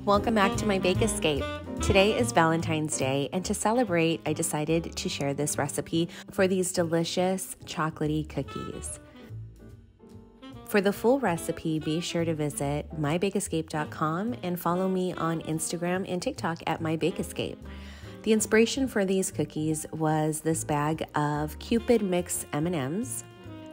Welcome back to my Bake Escape. Today is Valentine's Day, and to celebrate, I decided to share this recipe for these delicious chocolatey cookies. For the full recipe, be sure to visit mybakeescape.com and follow me on Instagram and TikTok at mybakeescape. The inspiration for these cookies was this bag of Cupid mix M&Ms.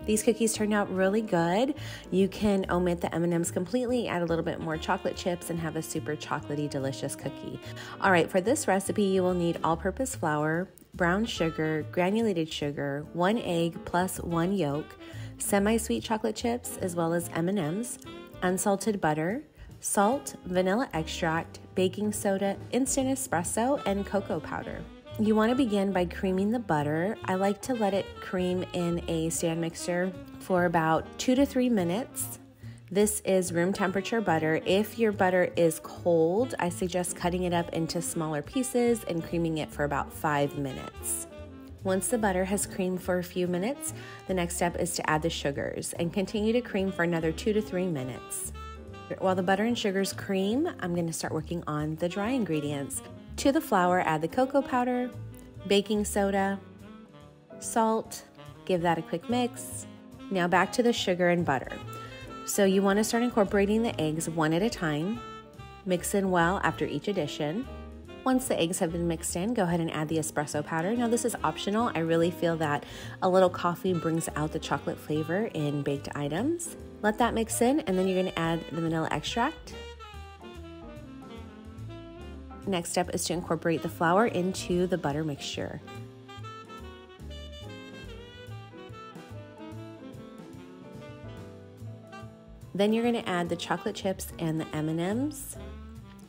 These cookies turned out really good. You can omit the M&Ms completely, add a little bit more chocolate chips, and have a super chocolatey, delicious cookie. All right, for this recipe, you will need all-purpose flour, brown sugar, granulated sugar, 1 egg plus 1 yolk, semi-sweet chocolate chips, as well as M&Ms, unsalted butter, salt, vanilla extract, baking soda, instant espresso, and cocoa powder. You want to begin by creaming the butter. I like to let it cream in a stand mixer for about 2 to 3 minutes. This is room temperature butter. If your butter is cold, I suggest cutting it up into smaller pieces and creaming it for about 5 minutes. Once the butter has creamed for a few minutes, the next step is to add the sugars and continue to cream for another 2 to 3 minutes. While the butter and sugars cream, I'm going to start working on the dry ingredients. To the flour, add the cocoa powder, baking soda, salt, give that a quick mix. Now back to the sugar and butter. So you want to start incorporating the eggs one at a time. Mix in well after each addition. Once the eggs have been mixed in, go ahead and add the espresso powder. Now this is optional. I really feel that a little coffee brings out the chocolate flavor in baked items. Let that mix in, and then you're going to add the vanilla extract. Next step is to incorporate the flour into the butter mixture. Then you're going to add the chocolate chips and the M&Ms.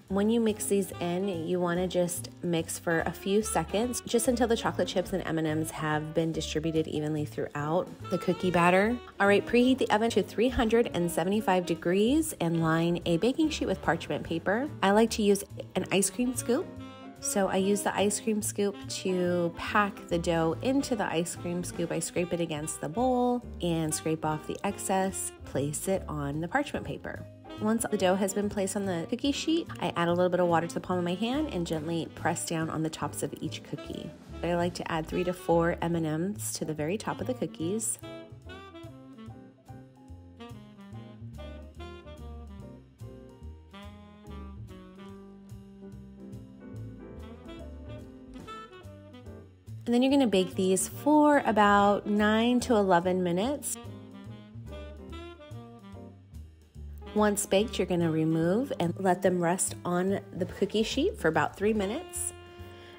When you mix these in, you want to just mix for a few seconds, just until the chocolate chips and M&Ms have been distributed evenly throughout the cookie batter. All right, preheat the oven to 375 degrees and line a baking sheet with parchment paper. I like to use an ice cream scoop. So I use the ice cream scoop to pack the dough into the ice cream scoop. I scrape it against the bowl and scrape off the excess, place it on the parchment paper. Once the dough has been placed on the cookie sheet, I add a little bit of water to the palm of my hand and gently press down on the tops of each cookie. I like to add 3 to 4 M&Ms to the very top of the cookies. And then you're going to bake these for about 9 to 11 minutes. Once baked, you're going to remove and let them rest on the cookie sheet for about 3 minutes.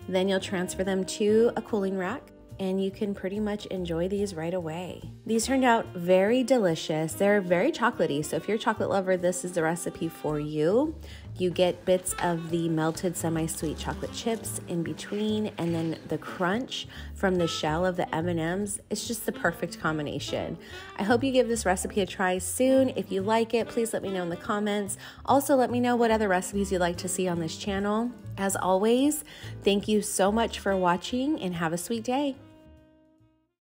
Then you'll transfer them to a cooling rack, and you can pretty much enjoy these right away. These turned out very delicious. They're very chocolatey, so if you're a chocolate lover, this is the recipe for you. You get bits of the melted semi-sweet chocolate chips in between, and then the crunch from the shell of the M&Ms. It's just the perfect combination. I hope you give this recipe a try soon. If you like it, please let me know in the comments. Also, let me know what other recipes you'd like to see on this channel. As always, thank you so much for watching, and have a sweet day.